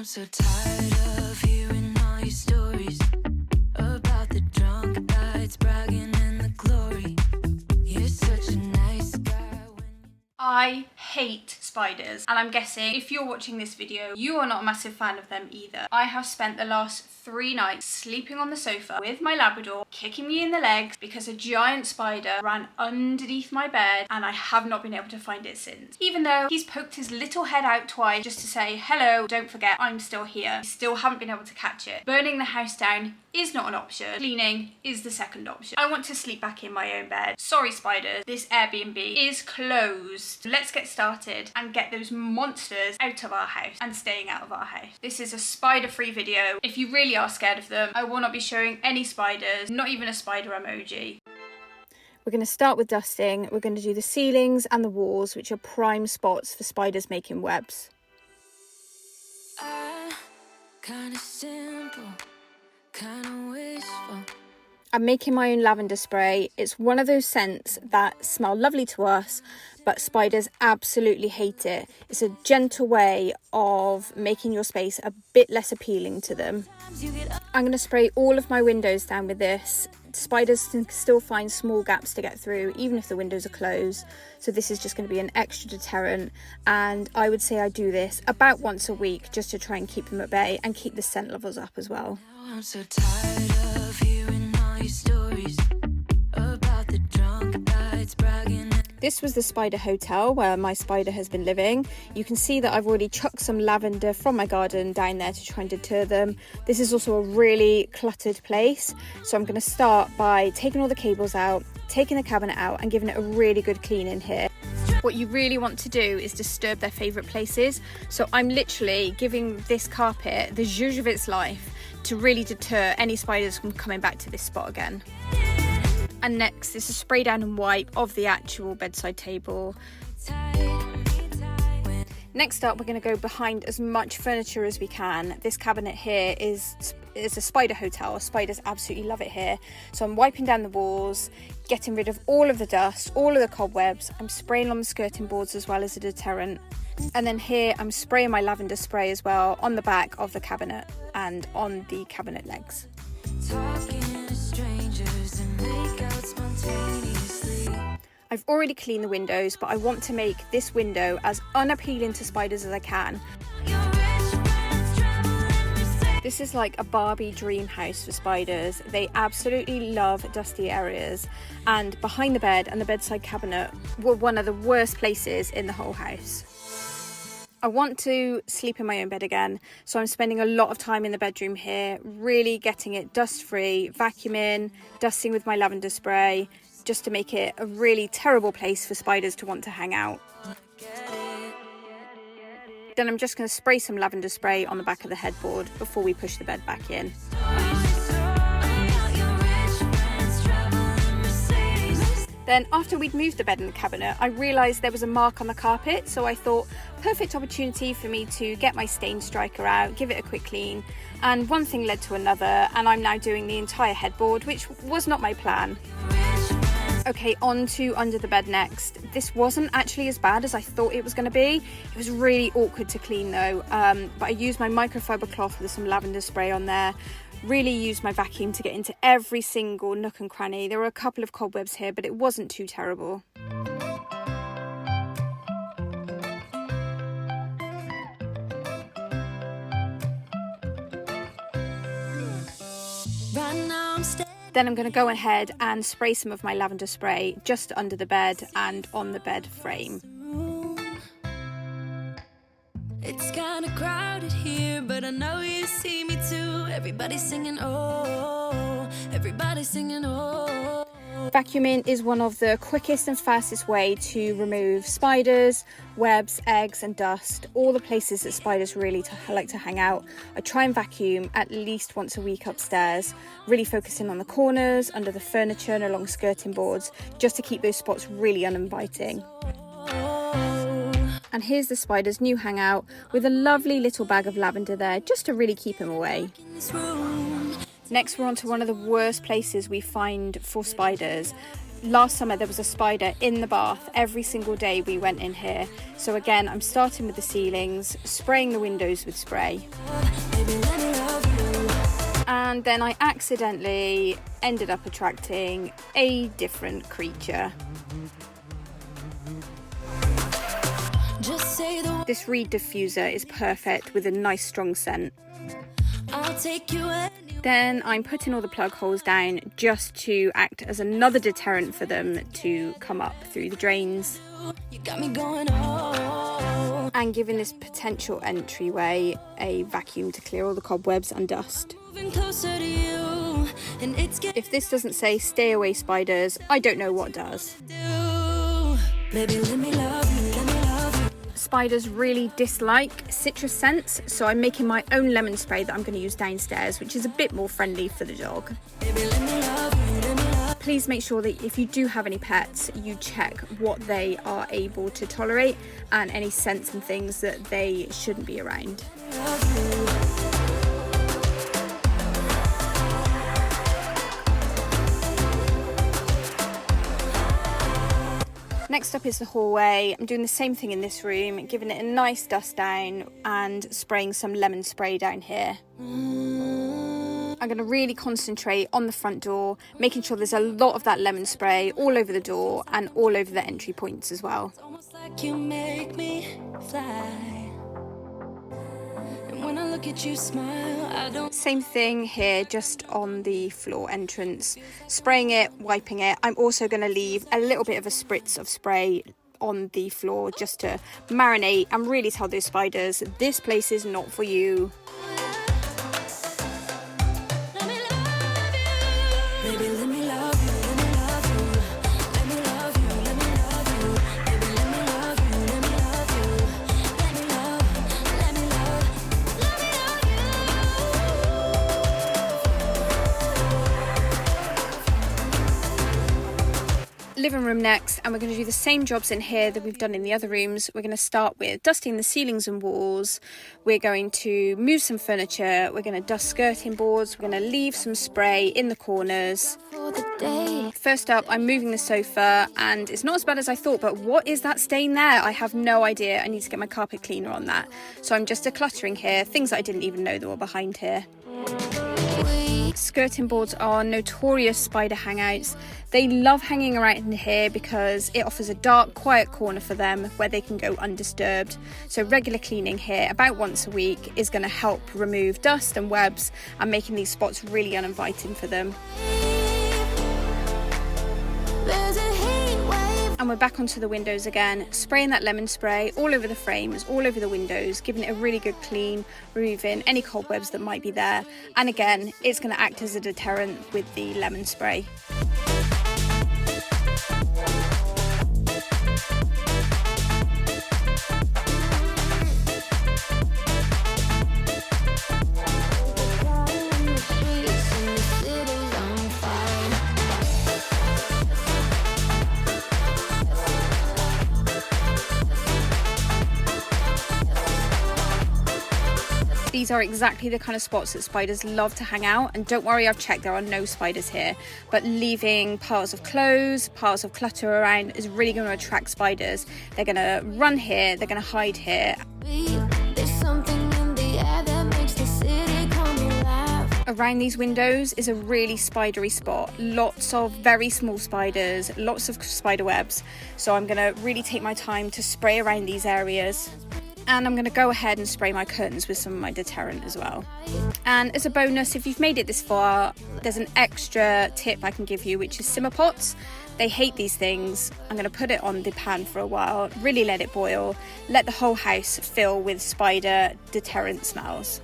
I'm so tired of hearing all your stories about the drunk nights, bragging in the glory. You're such a nice guy when I hate spiders, and I'm guessing if you're watching this video, you are not a massive fan of them either. I have spent the last 3 nights sleeping on the sofa with my Labrador, kicking me in the legs because a giant spider ran underneath my bed, and I have not been able to find it since. Even though he's poked his little head out twice just to say, hello, don't forget, I'm still here. I still haven't been able to catch it. Burning the house down is not an option. Cleaning is the second option. I want to sleep back in my own bed. Sorry, spiders, this Airbnb is closed. Let's get started and get those monsters out of our house and staying out of our house. This is a spider-free video. If you really are scared of them, I will not be showing any spiders, not even a spider emoji. We're going to start with dusting. We're going to do the ceilings and the walls, which are prime spots for spiders making webs. kinda simple, kinda wishful. I'm making my own lavender spray. It's one of those scents that smell lovely to us, but spiders absolutely hate it. It's a gentle way of making your space a bit less appealing to them. I'm going to spray all of my windows down with this. Spiders can still find small gaps to get through, even if the windows are closed. So this is just going to be an extra deterrent. And I would say I do this about once a week just to try and keep them at bay and keep the scent levels up as well. Now I'm so tired of hearing all your stories about the drunk nights, bragging. This was the spider hotel where my spider has been living. You can see that I've already chucked some lavender from my garden down there to try and deter them. This is also a really cluttered place. So I'm going to start by taking all the cables out, taking the cabinet out and giving it a really good clean in here. What you really want to do is disturb their favourite places. So I'm literally giving this carpet the zhuzh of its life to really deter any spiders from coming back to this spot again. And next is a spray down and wipe of the actual bedside table. Next up, we're going to go behind as much furniture as we can. This cabinet here is a spider hotel. Spiders absolutely love it here. So I'm wiping down the walls, getting rid of all of the dust, all of the cobwebs. I'm spraying on the skirting boards as well as a deterrent. And then here I'm spraying my lavender spray as well on the back of the cabinet and on the cabinet legs. I've already cleaned the windows, but I want to make this window as unappealing to spiders as I can. This is like a Barbie dream house for spiders. They absolutely love dusty areas, and behind the bed and the bedside cabinet were one of the worst places in the whole house. I want to sleep in my own bed again, so I'm spending a lot of time in the bedroom here, really getting it dust-free, vacuuming, dusting with my lavender spray, just to make it a really terrible place for spiders to want to hang out. Then I'm just going to spray some lavender spray on the back of the headboard before we push the bed back in. Then after we'd moved the bed and the cabinet, I realised there was a mark on the carpet, so I thought, perfect opportunity for me to get my stain striker out, give it a quick clean, and one thing led to another, and I'm now doing the entire headboard, which was not my plan. Okay, on to under the bed next. This wasn't actually as bad as I thought it was going to be. It was really awkward to clean though, but I used my microfiber cloth with some lavender spray on there. Really used my vacuum to get into every single nook and cranny. There were a couple of cobwebs here, but it wasn't too terrible. Then I'm going to go ahead and spray some of my lavender spray just under the bed and on the bed frame. It's kind of crowded here, but I know you see me too. Everybody's singing, oh, everybody's singing, oh. Vacuuming is one of the quickest and fastest way to remove spiders, webs, eggs and dust, all the places that spiders really like to hang out. I try and vacuum at least once a week upstairs, really focusing on the corners, under the furniture and along skirting boards, just to keep those spots really uninviting. And here's the spider's new hangout with a lovely little bag of lavender there, just to really keep him away. Next, we're on to one of the worst places we find for spiders. last summer there was a spider in the bath every single day we went in here. So again, I'm starting with the ceilings, spraying the windows with spray. And then I accidentally ended up attracting a different creature. This reed diffuser is perfect with a nice strong scent. Then I'm putting all the plug holes down just to act as another deterrent for them to come up through the drains. And giving this potential entryway a vacuum to clear all the cobwebs and dust. If this doesn't say stay away spiders, I don't know what does. Spiders really dislike citrus scents, so I'm making my own lemon spray that I'm going to use downstairs, which is a bit more friendly for the dog. Please make sure that if you do have any pets, you check what they are able to tolerate and any scents and things that they shouldn't be around. Next up is the hallway. I'm doing the same thing in this room, giving it a nice dust down and spraying some lemon spray down here. I'm going to really concentrate on the front door, making sure there's a lot of that lemon spray all over the door and all over the entry points as well. You make me fly. And when I look at you smile, I don't... Same thing here, just on the floor entrance. Spraying it, wiping it. I'm also going to leave a little bit of a spritz of spray on the floor just to marinate and really tell those spiders, this place is not for you. Living room next, and we're going to do the same jobs in here that we've done in the other rooms. We're going to start with dusting the ceilings and walls. We're going to move some furniture. We're going to dust skirting boards. We're going to leave some spray in the corners. First up, I'm moving the sofa, and it's not as bad as I thought, but what is that stain there? I have no idea. I need to get my carpet cleaner on that. So I'm just decluttering here, things that I didn't even know that were behind here. Skirting boards are notorious spider hangouts. They love hanging around in here because it offers a dark, quiet corner for them where they can go undisturbed. So regular cleaning here about once a week is going to help remove dust and webs and making these spots really uninviting for them. And we're back onto the windows again, spraying that lemon spray all over the frames, all over the windows, giving it a really good clean, removing any cobwebs that might be there. And again, it's going to act as a deterrent with the lemon spray. These are exactly the kind of spots that spiders love to hang out, and don't worry, I've checked, there are no spiders here, but leaving piles of clothes, piles of clutter around is really going to attract spiders. They're going to run here, they're going to hide here. Around these windows is a really spidery spot, lots of very small spiders, lots of spider webs, so I'm going to really take my time to spray around these areas. And I'm going to go ahead and spray my curtains with some of my deterrent as well. And as a bonus, if you've made it this far, there's an extra tip I can give you, which is simmer pots. They hate these things. I'm going to put it on the pan for a while, really let it boil, let the whole house fill with spider deterrent smells.